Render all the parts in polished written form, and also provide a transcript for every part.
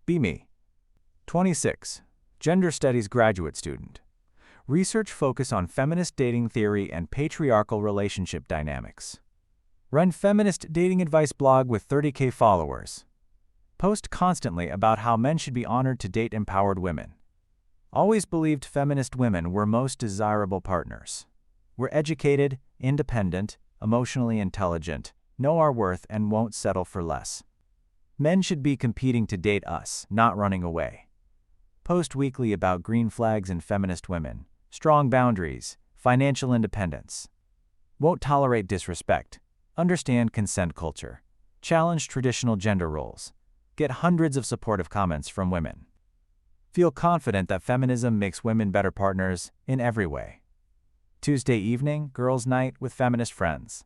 Be me. 26. Gender Studies graduate student. Research focus on feminist dating theory and patriarchal relationship dynamics. Run feminist dating advice blog with 30K followers. Post constantly about how men should be honored to date empowered women. Always believed feminist women were most desirable partners. We're educated, independent, emotionally intelligent, know our worth, and won't settle for less. Men should be competing to date us, not running away. Post weekly about green flags in feminist women, strong boundaries, financial independence. Won't tolerate disrespect. Understand consent culture. Challenge traditional gender roles. Get hundreds of supportive comments from women. Feel confident that feminism makes women better partners in every way. Tuesday evening, girls' night with feminist friends.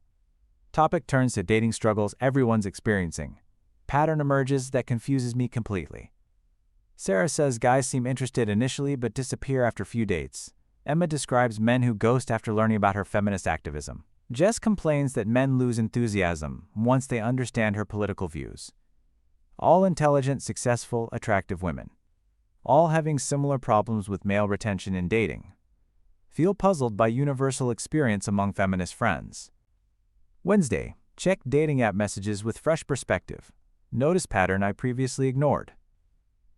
Topic turns to dating struggles everyone's experiencing. Pattern emerges that confuses me completely. Sarah says guys seem interested initially but disappear after few dates. Emma describes men who ghost after learning about her feminist activism. Jess complains that men lose enthusiasm once they understand her political views. All intelligent, successful, attractive women. All having similar problems with male retention in dating. Feel puzzled by universal experience among feminist friends. Wednesday, check dating app messages with fresh perspective. Notice pattern I previously ignored.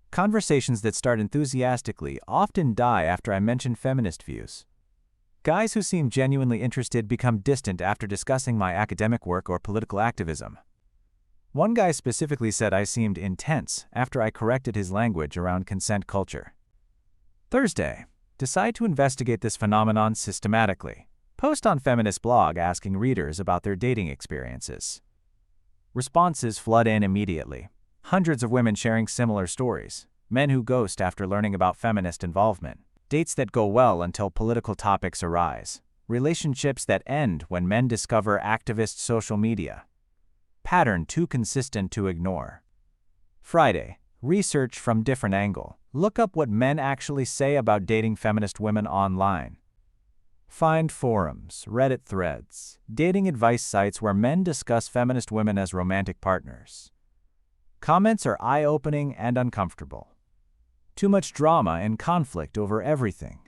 Conversations that start enthusiastically often die after I mention feminist views. Guys who seem genuinely interested become distant after discussing my academic work or political activism. One guy specifically said I seemed intense after I corrected his language around consent culture. Thursday, decide to investigate this phenomenon systematically. Post on feminist blog asking readers about their dating experiences. Responses flood in immediately. Hundreds of women sharing similar stories. Men who ghost after learning about feminist involvement. Dates that go well until political topics arise. Relationships that end when men discover activist social media. Pattern too consistent to ignore. Friday, research from different angle. Look up what men actually say about dating feminist women online. Find forums, Reddit threads, dating advice sites where men discuss feminist women as romantic partners. Comments are eye-opening and uncomfortable. Too much drama and conflict over everything.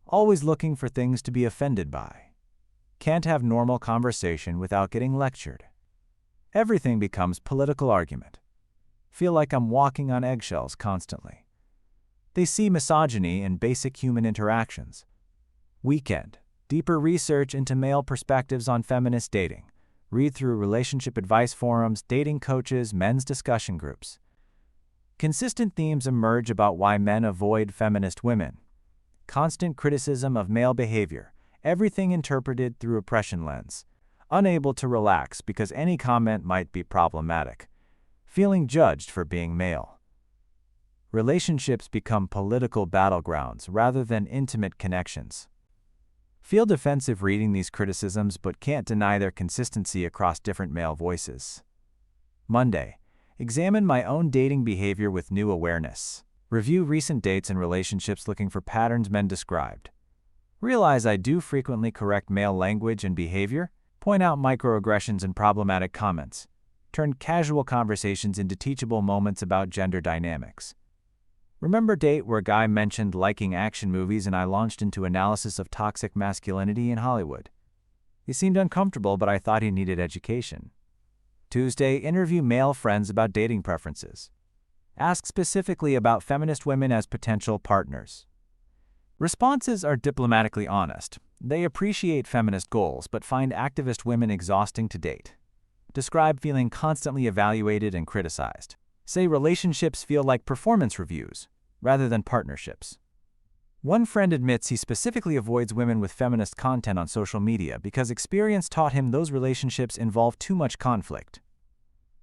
Always looking for things to be offended by. Can't have normal conversation without getting lectured. Everything becomes political argument. Feel like I'm walking on eggshells constantly. They see misogyny in basic human interactions. Weekend, deeper research into male perspectives on feminist dating. Read through relationship advice forums, dating coaches, men's discussion groups. Consistent themes emerge about why men avoid feminist women. Constant criticism of male behavior, everything interpreted through oppression lens. Unable to relax because any comment might be problematic. Feeling judged for being male. Relationships become political battlegrounds rather than intimate connections. Feel defensive reading these criticisms but can't deny their consistency across different male voices. Monday, examine my own dating behavior with new awareness. Review recent dates and relationships looking for patterns men described. Realize I do frequently correct male language and behavior, point out microaggressions and problematic comments, turn casual conversations into teachable moments about gender dynamics. Remember date where guy mentioned liking action movies and I launched into analysis of toxic masculinity in Hollywood. He seemed uncomfortable, but I thought he needed education. Tuesday, interview male friends about dating preferences. Ask specifically about feminist women as potential partners. Responses are diplomatically honest. They appreciate feminist goals but find activist women exhausting to date. Describe feeling constantly evaluated and criticized. Say relationships feel like performance reviews rather than partnerships. One friend admits he specifically avoids women with feminist content on social media because experience taught him those relationships involve too much conflict.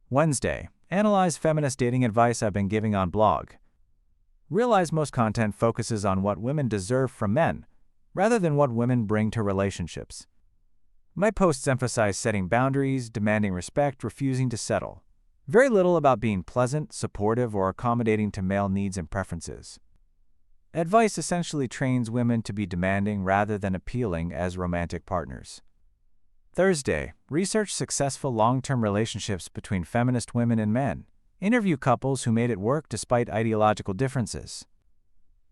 Wednesday, analyze feminist dating advice I've been giving on blog. Realize most content focuses on what women deserve from men rather than what women bring to relationships. My posts emphasize setting boundaries, demanding respect, refusing to settle. Very little about being pleasant, supportive, or accommodating to male needs and preferences. Advice essentially trains women to be demanding rather than appealing as romantic partners. Thursday, research successful long-term relationships between feminist women and men. Interview couples who made it work despite ideological differences.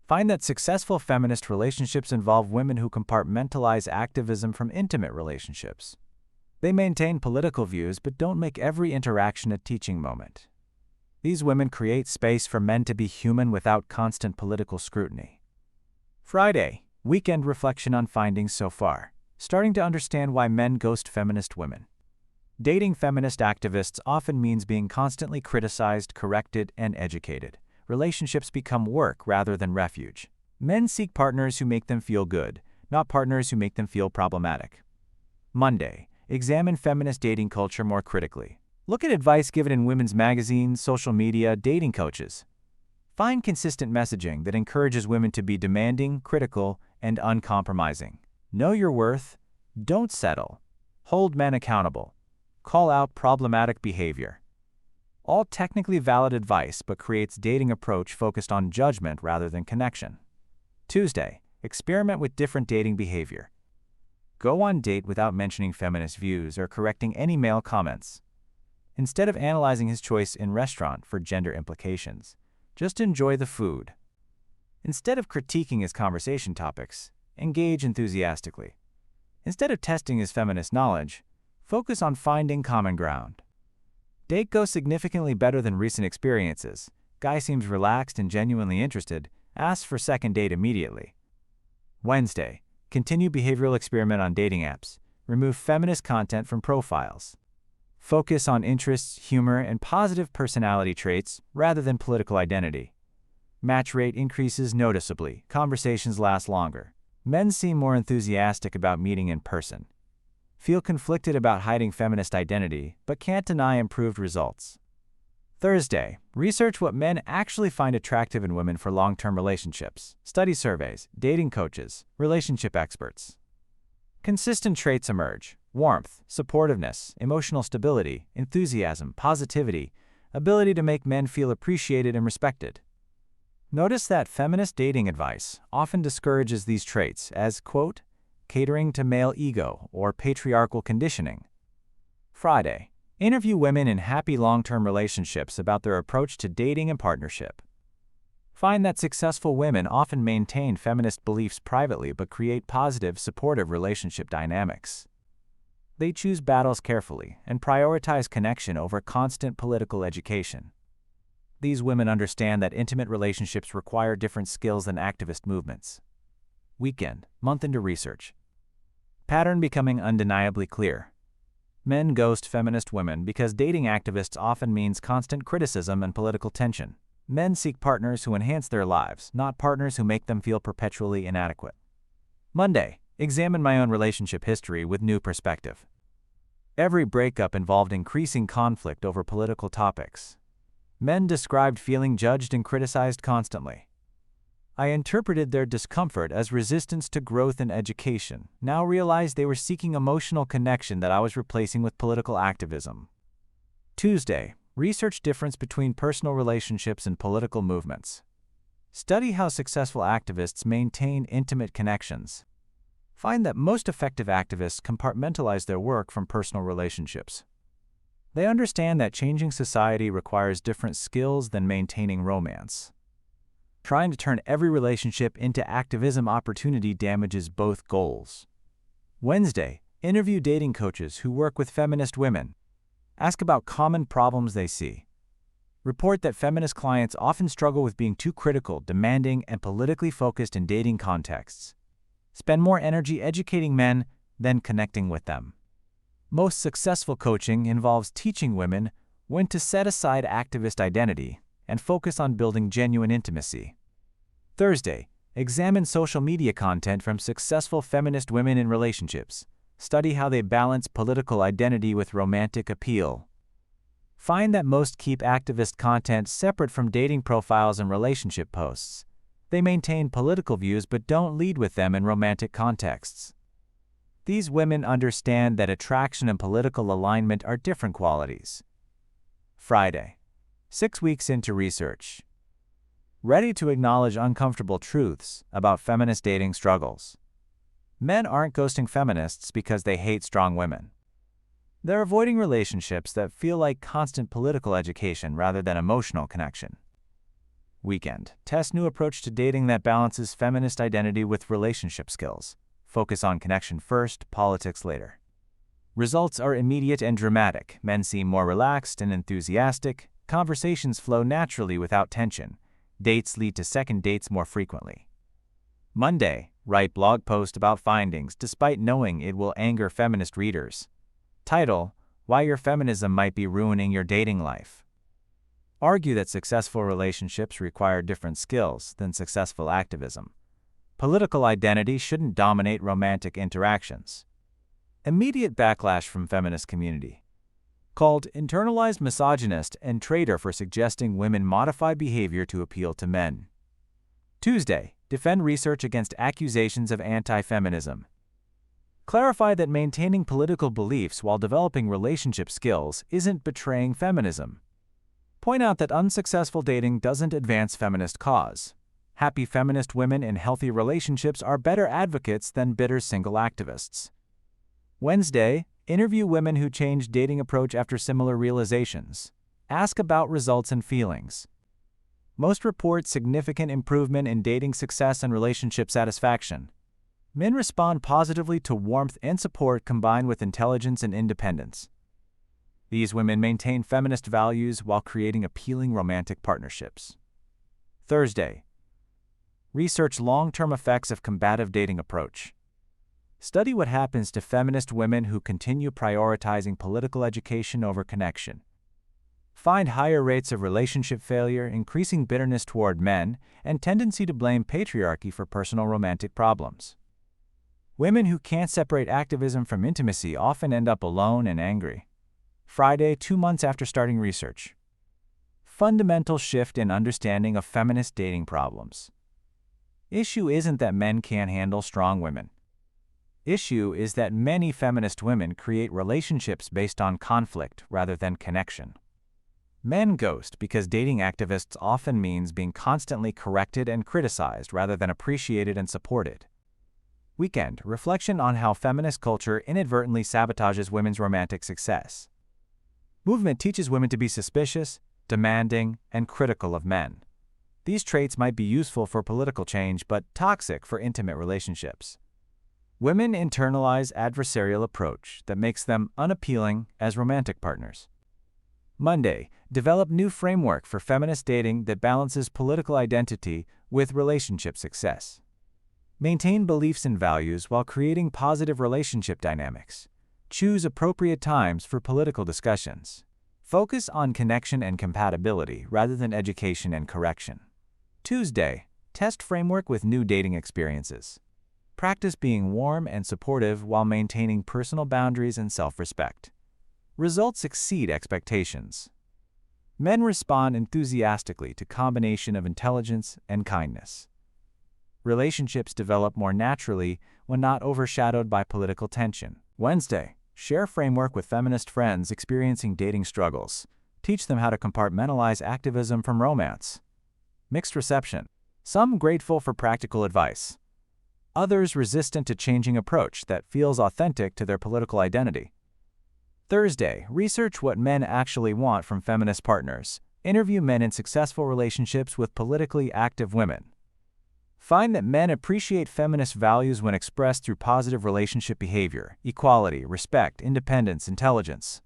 Find that successful feminist relationships involve women who compartmentalize activism from intimate relationships. They maintain political views but don't make every interaction a teaching moment. These women create space for men to be human without constant political scrutiny. Friday, weekend reflection on findings so far. Starting to understand why men ghost feminist women. Dating feminist activists often means being constantly criticized, corrected, and educated. Relationships become work rather than refuge. Men seek partners who make them feel good, not partners who make them feel problematic. Monday, examine feminist dating culture more critically. Look at advice given in women's magazines, social media, dating coaches. Find consistent messaging that encourages women to be demanding, critical, and uncompromising. Know your worth. Don't settle. Hold men accountable. Call out problematic behavior. All technically valid advice but creates dating approach focused on judgment rather than connection. Tuesday, experiment with different dating behavior. Go on date without mentioning feminist views or correcting any male comments. Instead of analyzing his choice in restaurant for gender implications, just enjoy the food. Instead of critiquing his conversation topics, engage enthusiastically. Instead of testing his feminist knowledge, focus on finding common ground. Date goes significantly better than recent experiences. Guy seems relaxed and genuinely interested. Asks for second date immediately. Wednesday, continue behavioral experiment on dating apps. Remove feminist content from profiles. Focus on interests, humor, and positive personality traits rather than political identity. Match rate increases noticeably. Conversations last longer. Men seem more enthusiastic about meeting in person. Feel conflicted about hiding feminist identity, but can't deny improved results. Thursday, research what men actually find attractive in women for long-term relationships. Study surveys, dating coaches, relationship experts. Consistent traits emerge: warmth, supportiveness, emotional stability, enthusiasm, positivity, ability to make men feel appreciated and respected. Notice that feminist dating advice often discourages these traits as, quote, catering to male ego or patriarchal conditioning. Friday, interview women in happy long-term relationships about their approach to dating and partnership. Find that successful women often maintain feminist beliefs privately but create positive, supportive relationship dynamics. They choose battles carefully and prioritize connection over constant political education. These women understand that intimate relationships require different skills than activist movements. Weekend, month into research. Pattern becoming undeniably clear. Men ghost feminist women because dating activists often means constant criticism and political tension. Men seek partners who enhance their lives, not partners who make them feel perpetually inadequate. Monday, examine my own relationship history with new perspective. Every breakup involved increasing conflict over political topics. Men described feeling judged and criticized constantly. I interpreted their discomfort as resistance to growth and education, now realized they were seeking emotional connection that I was replacing with political activism. Tuesday, research difference between personal relationships and political movements. Study how successful activists maintain intimate connections. Find that most effective activists compartmentalize their work from personal relationships. They understand that changing society requires different skills than maintaining romance. Trying to turn every relationship into activism opportunity damages both goals. Wednesday, interview dating coaches who work with feminist women. Ask about common problems they see. Report that feminist clients often struggle with being too critical, demanding, and politically focused in dating contexts. Spend more energy educating men than connecting with them. Most successful coaching involves teaching women when to set aside activist identity and focus on building genuine intimacy. Thursday, examine social media content from successful feminist women in relationships. Study how they balance political identity with romantic appeal. Find that most keep activist content separate from dating profiles and relationship posts. They maintain political views but don't lead with them in romantic contexts. These women understand that attraction and political alignment are different qualities. Friday, 6 weeks into research. Ready to acknowledge uncomfortable truths about feminist dating struggles. Men aren't ghosting feminists because they hate strong women. They're avoiding relationships that feel like constant political education rather than emotional connection. Weekend. Test new approach to dating that balances feminist identity with relationship skills. Focus on connection first, politics later. Results are immediate and dramatic. Men seem more relaxed and enthusiastic. Conversations flow naturally without tension. Dates lead to second dates more frequently. Monday. Write blog post about findings despite knowing it will anger feminist readers. Title: Why Your Feminism Might Be Ruining Your Dating Life. Argue that successful relationships require different skills than successful activism. Political identity shouldn't dominate romantic interactions. Immediate backlash from feminist community. Called internalized misogynist and traitor for suggesting women modify behavior to appeal to men. Tuesday. Defend research against accusations of anti-feminism. Clarify that maintaining political beliefs while developing relationship skills isn't betraying feminism. Point out that unsuccessful dating doesn't advance feminist cause. Happy feminist women in healthy relationships are better advocates than bitter single activists. Wednesday. Interview women who changed dating approach after similar realizations. Ask about results and feelings. Most report significant improvement in dating success and relationship satisfaction. Men respond positively to warmth and support combined with intelligence and independence. These women maintain feminist values while creating appealing romantic partnerships. Thursday. Research long-term effects of combative dating approach. Study what happens to feminist women who continue prioritizing political education over connection. Find higher rates of relationship failure, increasing bitterness toward men, and tendency to blame patriarchy for personal romantic problems. Women who can't separate activism from intimacy often end up alone and angry. Friday, 2 months after starting research. Fundamental shift in understanding of feminist dating problems. Issue isn't that men can't handle strong women. Issue is that many feminist women create relationships based on conflict rather than connection. Men ghost because dating activists often means being constantly corrected and criticized rather than appreciated and supported. Weekend. Reflection on how feminist culture inadvertently sabotages women's romantic success. Movement teaches women to be suspicious, demanding, and critical of men. These traits might be useful for political change but toxic for intimate relationships. Women internalize adversarial approach that makes them unappealing as romantic partners. Monday. Develop new framework for feminist dating that balances political identity with relationship success. Maintain beliefs and values while creating positive relationship dynamics. Choose appropriate times for political discussions. Focus on connection and compatibility rather than education and correction. Tuesday. Test framework with new dating experiences. Practice being warm and supportive while maintaining personal boundaries and self-respect. Results exceed expectations. Men respond enthusiastically to combination of intelligence and kindness. Relationships develop more naturally when not overshadowed by political tension. Wednesday. Share framework with feminist friends experiencing dating struggles. Teach them how to compartmentalize activism from romance. Mixed reception. Some grateful for practical advice. Others resistant to changing approach that feels authentic to their political identity. Thursday. Research what men actually want from feminist partners. Interview men in successful relationships with politically active women. Find that men appreciate feminist values when expressed through positive relationship behavior, equality, respect, independence, intelligence.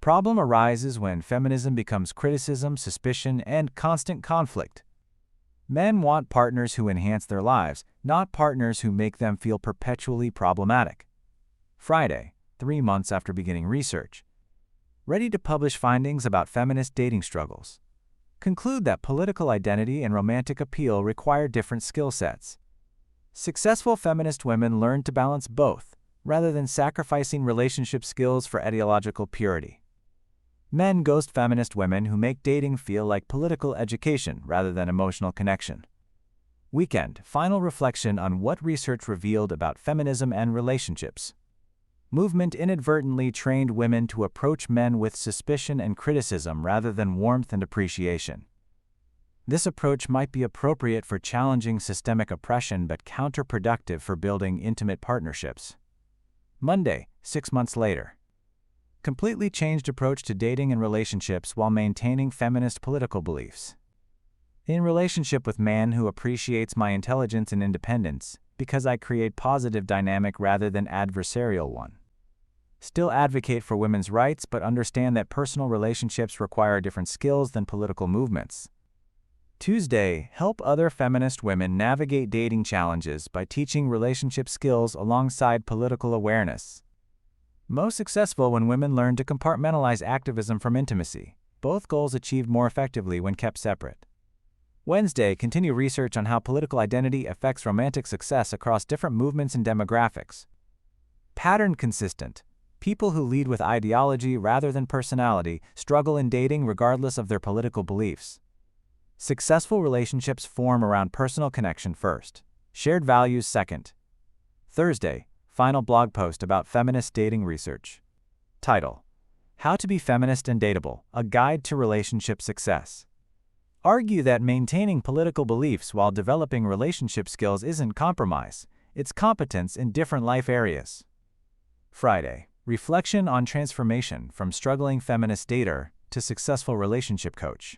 Problem arises when feminism becomes criticism, suspicion, and constant conflict. Men want partners who enhance their lives, not partners who make them feel perpetually problematic. Friday. 3 months after beginning research. Ready to publish findings about feminist dating struggles. Conclude that political identity and romantic appeal require different skill sets. Successful feminist women learn to balance both, rather than sacrificing relationship skills for ideological purity. Men ghost feminist women who make dating feel like political education rather than emotional connection. Weekend. Final reflection on what research revealed about feminism and relationships. Movement inadvertently trained women to approach men with suspicion and criticism rather than warmth and appreciation. This approach might be appropriate for challenging systemic oppression but counterproductive for building intimate partnerships. Monday, 6 months later. Completely changed approach to dating and relationships while maintaining feminist political beliefs. In relationship with man who appreciates my intelligence and independence, because I create positive dynamic rather than adversarial one. Still advocate for women's rights but understand that personal relationships require different skills than political movements. Tuesday, help other feminist women navigate dating challenges by teaching relationship skills alongside political awareness. Most successful when women learn to compartmentalize activism from intimacy, both goals achieved more effectively when kept separate. Wednesday, continue research on how political identity affects romantic success across different movements and demographics. Pattern consistent. People who lead with ideology rather than personality struggle in dating regardless of their political beliefs. Successful relationships form around personal connection first, shared values second. Thursday, final blog post about feminist dating research. Title: How to be Feminist and Dateable, a Guide to Relationship Success. Argue that maintaining political beliefs while developing relationship skills isn't compromise, it's competence in different life areas. Friday, reflection on transformation from struggling feminist dater to successful relationship coach.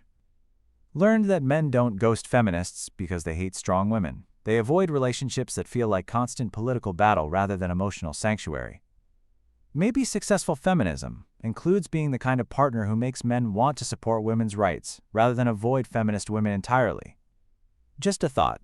Learned that men don't ghost feminists because they hate strong women. They avoid relationships that feel like constant political battle rather than emotional sanctuary. Maybe successful feminism includes being the kind of partner who makes men want to support women's rights rather than avoid feminist women entirely. Just a thought.